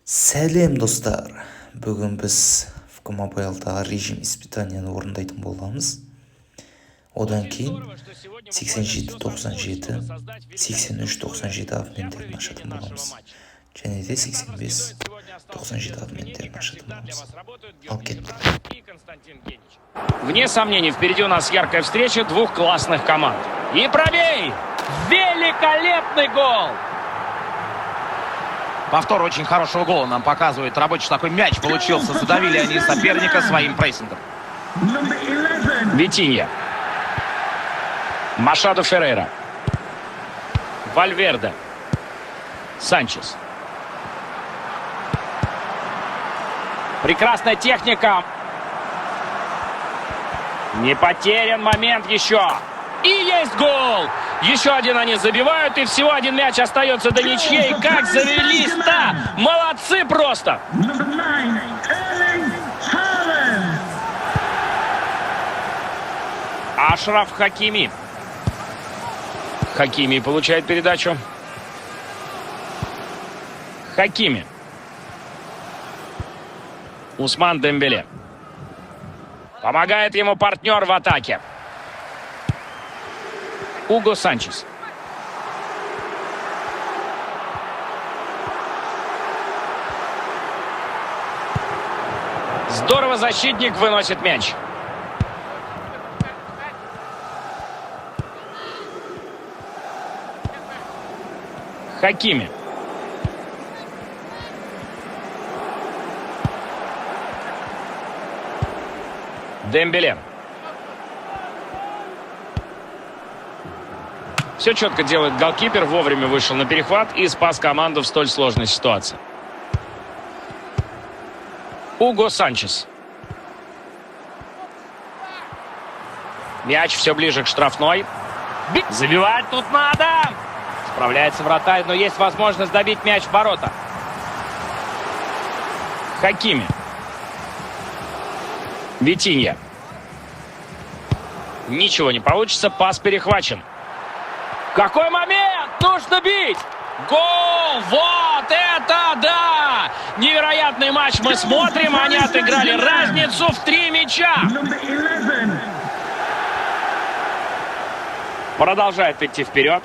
Сәлем достар, бүгін біз FK Mobile'дағы режим испытанияны орындайтын боламыз. Одан кейін 87-97, 83-97 абоненттерін ашатын боламыз. Және де 85-97 абоненттерін ашатын боламыз. Ал кеттік. Вне сомнений, впереди у нас яркая встреча двух классных команд. И пробей! Великолепный гол! Повтор очень хорошего гола нам показывает. Рабочий такой мяч получился. Задавили они соперника своим прессингом. Витинья. Машадо Феррейра. Вальверде. Санчес. Прекрасная техника. Не потерян момент еще. И есть гол! Еще один они забивают, и всего один мяч остается до ничьей. Как завелись-то! Молодцы просто! Ашраф Хакими. Хакими получает передачу. Хакими. Усман Дембеле. Помогает ему партнер в атаке. Уго Санчес. Здорово защитник выносит мяч. Хакими. Дембеле. Все четко делает голкипер, вовремя вышел на перехват и спас команду в столь сложной ситуации. Уго Санчес. Мяч все ближе к штрафной. Забивать тут надо! Справляется вратарь, но есть возможность добить мяч в ворота. Хакими. Витинья. Ничего не получится, пас перехвачен. Какой момент! Нужно бить! Гол! Вот это да! Невероятный матч мы смотрим. Они отыграли разницу в 3 мяча. Продолжает идти вперед.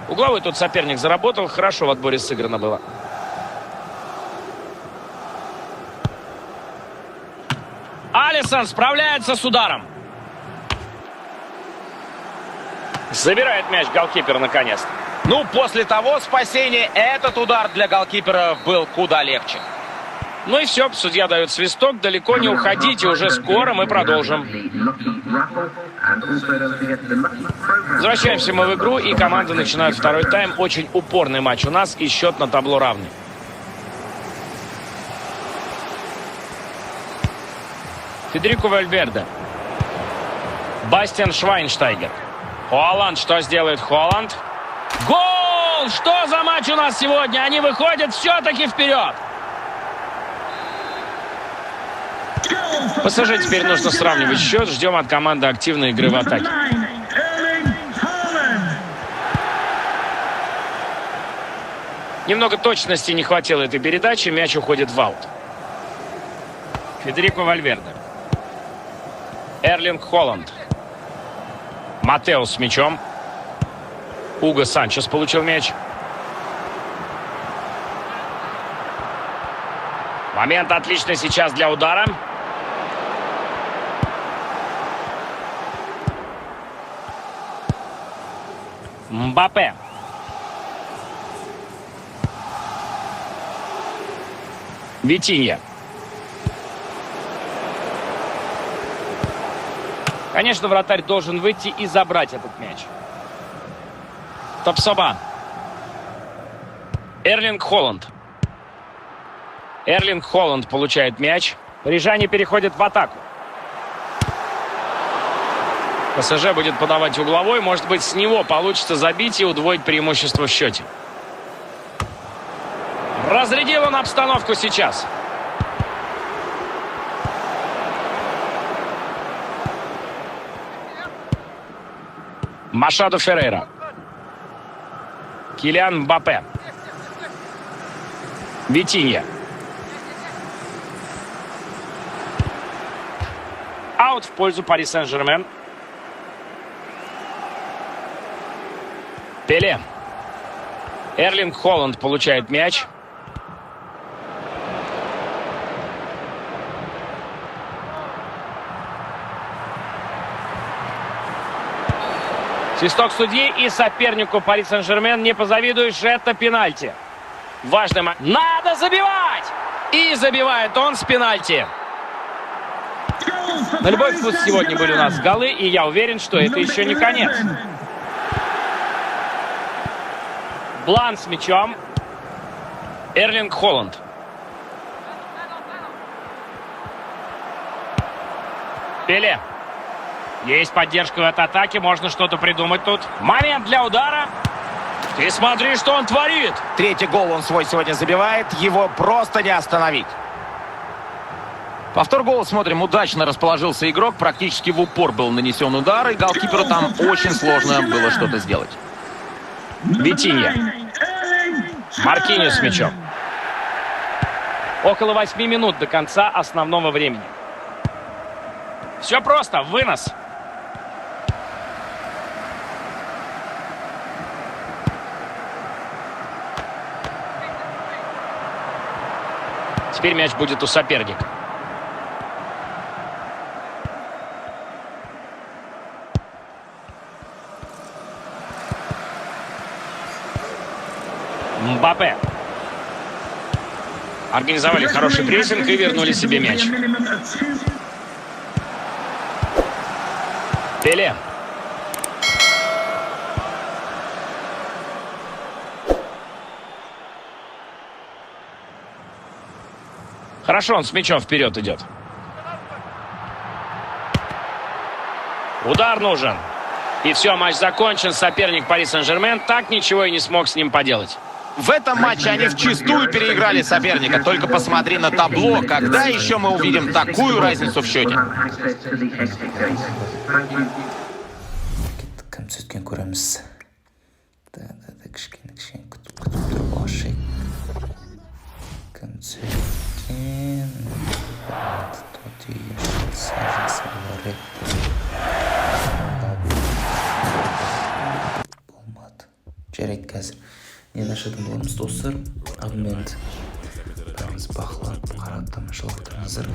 Угловой тут соперник заработал. Хорошо в отборе сыграно было. Алисон справляется с ударом. Забирает мяч голкипер наконец-то. Ну, после того спасения этот удар для голкипера был куда легче. Ну и все, судья дает свисток. Далеко не уходите, уже скоро мы продолжим. Возвращаемся мы в игру, и команды начинают второй тайм. Очень упорный матч у нас, и счет на табло равный. Федерико Вальверде. Бастиан Швайнштайгер. Холланд, что сделает Холланд? Гол! Что за матч у нас сегодня? Они выходят все-таки вперед. ПСЖ теперь нужно сравнивать счет. Ждем от команды активной игры в атаке. Немного точности не хватило этой передачи. Мяч уходит в аут. Федерико Вальверде. Эрлинг Холланд. Матеус с мячом. Уго Санчес получил мяч. Момент отличный сейчас для удара. Мбаппе. Витинья. Конечно, вратарь должен выйти и забрать этот мяч. Топсоба. Эрлинг Холланд. Эрлинг Холланд получает мяч. Парижане переходят в атаку. ПСЖ будет подавать угловой. Может быть, с него получится забить и удвоить преимущество в счете. Разрядил он обстановку сейчас. Машадо Феррейра. Килиан Мбаппе. Витинья. Аут в пользу Пари Сен-Жермен. Пеле. Эрлинг Холланд получает мяч. Свисток судьи, и сопернику Пари Сен-Жермен не позавидуешь, это пенальти. Важный матч. Надо забивать! И забивает он с пенальти. На любой вкус сегодня были у нас голы, и я уверен, что это еще не конец. Блан с мячом. Эрлинг Холланд. Пеле. Есть поддержка в этой атаке, можно что-то придумать тут. Момент для удара. Ты смотри, что он творит. Третий гол он свой сегодня забивает, его просто не остановить. Повтор гола смотрим, удачно расположился игрок, практически в упор был нанесен удар, и голкиперу там очень сложно было что-то сделать. Витинья. Маркиньос с мячом. Около 8 минут до конца основного времени. Все просто, вынос. Теперь мяч будет у соперника. Мбаппе. Организовали хороший прессинг и вернули себе мяч. Пеле. Хорошо, он с мячом вперед идет. Удар нужен. И все, матч закончен. Соперник Пари Сен-Жермен так ничего и не смог с ним поделать. В этом матче они вчистую переиграли соперника. Только посмотри на табло. Когда еще мы увидим такую разницу в счете? Кім сөйткен көреміз. Кішкене күтіп тұрып алайық. Кім сөйткен. Болмады. Жарайды қазір. Не ашатын боламыз, достар. Алдымен бәріміз бақылап, қарап тамашалап тұрыңыздар.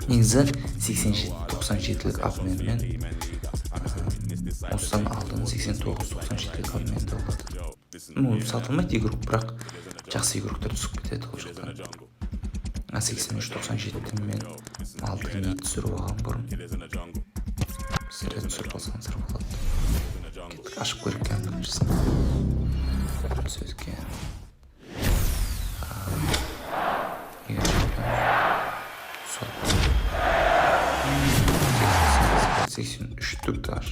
Негізі 87-97-лік абонентмен осыдан алдын 89-97-лік абонентті болады. Сатылмайды игрок, бірақ жақсы игроктар түсіп кетеді ол жақтан. 83-97-мен 6-ні түсіріп алған бұрын. Сірі түсіріп алсаңыздар болады. Кеттік, ашып көріп кәмдігіншісін. Сөзген. Егер чемпион. Сот. 83-түк даш.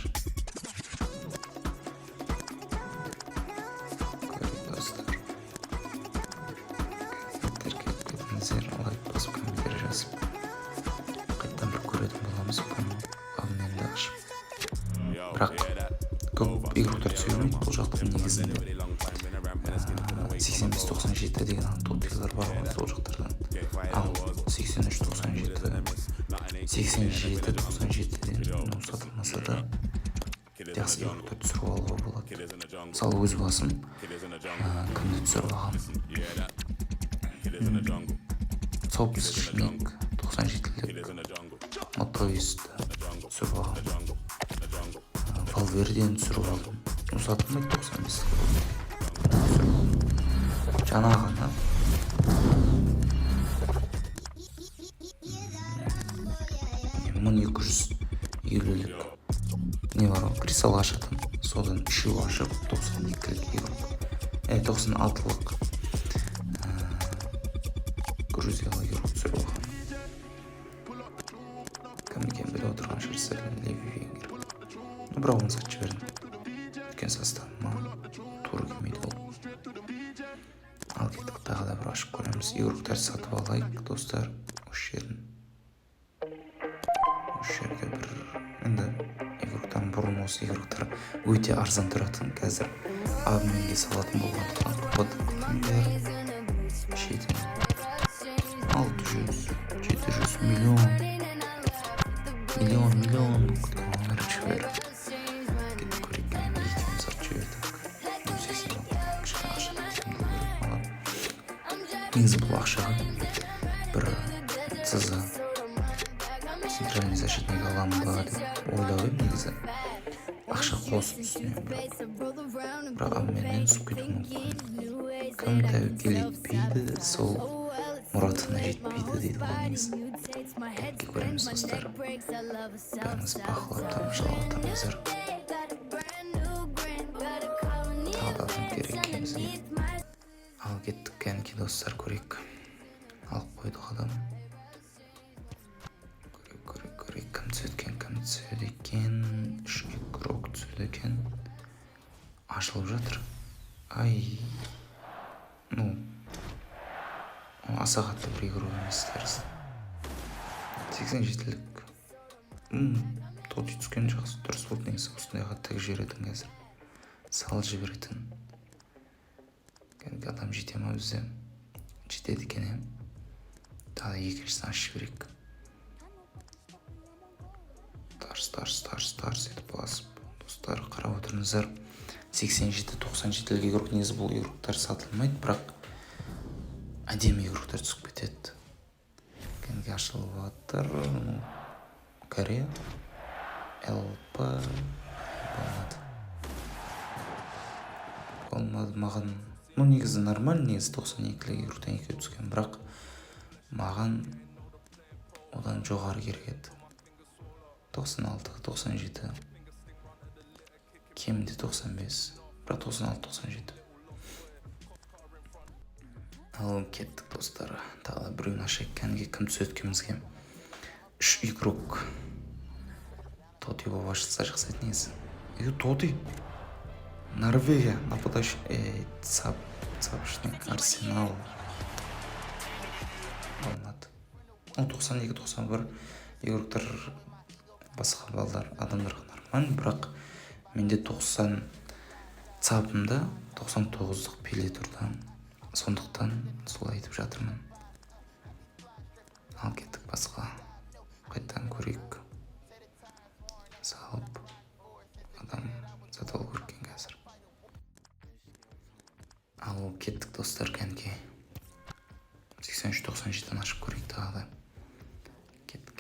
Достар. Кеттер лайк басып, комментарий жазып. Қайттан бір көретін боламыз, абонентті ашып. Бірақ көп игроктар түсірмейді бұл жақтың негізінде. 85-97 деген топтығылар бар ғой сол жақтардан. Ал 83-97-97-ден сатылмаса да жақсы игроктар түсіріп алуға болады. Мысалы өз басым кімді түсіріп алғам. Сопсшник 97-лік Мотоисті түсіріп алғам. Valverde'ni түсіріп алдым. Сатылмайды 95-лік. Жаңа ғана мың 250-лік не бар ғой, кристалл ашатын. Содан 3 ашып 92-лік игрок. 96-лық грузиялық игрок түсіріп алған. Кім екен біле отырған шығарсыз, Леви Венгер. Бірақ оны сатып жібердім. Үлкен составыма тура келмейді ол. Ал кеттік, тағы да бір ашып көреміз. Игроктарды сатып алайық, достар. Осы жерге бір енді игроктан бұрын осы игроктар өте арзан тұратын. Қазір абонентке салатын болғандықтан шетінен 600-700 миллион күткенлер жібер кетіп көрейік екеуміз алып жібердік 80 кішкене ақша негізі бұл ақшаға бір сызы центральный защитник аламын ба деп ойлап едім негізі ақша қосып үстіне бірақ менен түсіп кетуі мүмкін кім тәуекел етпейді сол мұратына жетпейді дейді ғой негізі кепке көреміз достар бәріңіз бақылап тамашалап тағдырым керек екенбізге ал кеттік кәнекей достар көрейік алып қойдық адам көрейік кім түседі екен 3 игрок түседі екен ашылып жатыр ай аса қатты бір игрок емес тәрізді 87-лік тоти түскен жақсы дұрыс болды негізі осындайға тік жіберетін қазір сал жіберетін кәдімгі адам жете ма бізде жетеді екен тағы екіншісін ашып жіберейік тарс етіп басып достар қарап отырыңыздар 87-97-лік игрок негізі бұл игроктар сатылмайды бірақ әдемі игроктар түсіп кетеді кәдімгі ашылып жатыр Корея ЛП болмады маған негізі нормально негізі 92-лік игроктан екеу түскен бірақ маған одан жоғары керек еді 96-97 кемінде 95 бірақ 96-97 ал кеттік достар тағы да біреуін ашайық кәніге кім түседі екенімізге 3 игрок тоти болып ашылса жақсы еді негізі тоти Норвегия нападающий цапшник Арсенал болмады 92-91 игроктар басқа балдар адамдарға нормально бірақ менде 90 цапымда 99-лық Пеле тұрды сондықтан солай айтып жатырмын ал кеттік басқа қайтадан көрейік салып адам сатып алу керек қазір ал кеттік достар кәнекей 83-97-дан ашып көрейік тағы да кеттік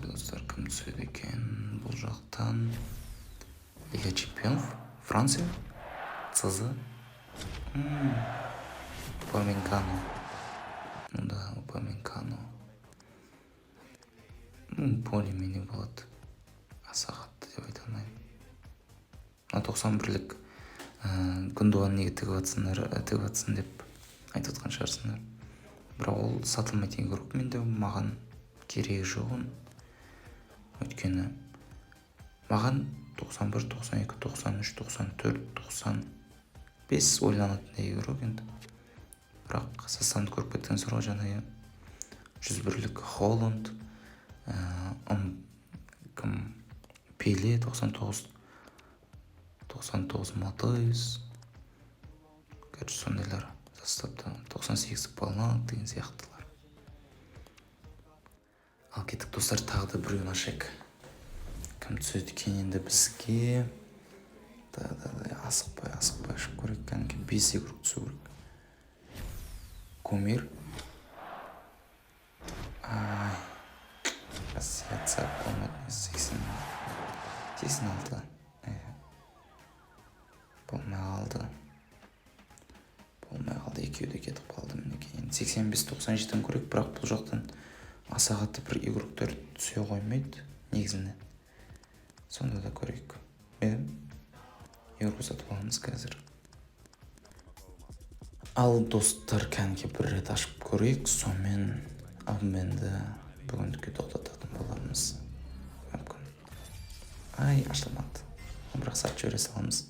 достар кім түседі екен бұл жақтан Лига чемпионов Франция ЦЗ Упамекано более-менее болады аса қатты деп айта алмаймын 91-лік Гундуан неге тігіп жатсын деп айтып отқан шығарсыңдар бірақ ол сатылмайтын игрок менде маған керегі жоқ өйткені маған 91, 92, 93, 94, 95 ойланатын игрок енді бірақ составды көріп кеткенсіздер ғой жаңағы 101-лік Холланд Пеле 99 Матеус короче сондайлар составта 98 Баланг деген сияқтылар ал кеттік достар тағы да біреуін ашайық кім түседі екен енді бізге асықпай ашып көрейік кәнекей 5 игрок түсу керек Кумир Россия болмады 86 болмай қалды екеуі де кетіп қалды мінекей 85-97-ін көрейік бірақ бұл жақтан аса қатты бір игроктар түсе қоймайды негізінде сонда да көрейік игрок сатып аламыз қазір ал достар кәнекей бір рет ашып көрейік сонымен обменді бүгіндікке тоқтататын боламыз мүмкін ашылмады бірақ сатып жібере саламыз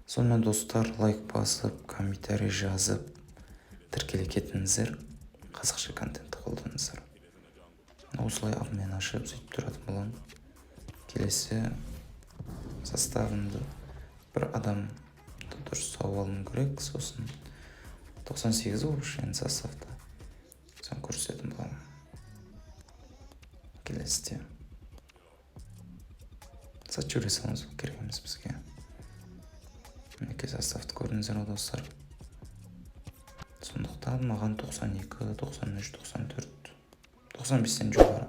сонымен достар лайк басып комментарий жазып тіркеле кетіңіздер қазақша контентті қолданыңыздар осылай обмен ашып сөйтіп тұратын боламын келесі составымды бір адам дұрыс сауалым керек сосын 98 ғой енді составта. Sen көрсетім балам. Келесіде. Сат жүре салыңыз керек емес бізге. Мінеке составты көрдіңіздер достар. Сондықтан маған 92, 93, 94, 95-тен жоғары.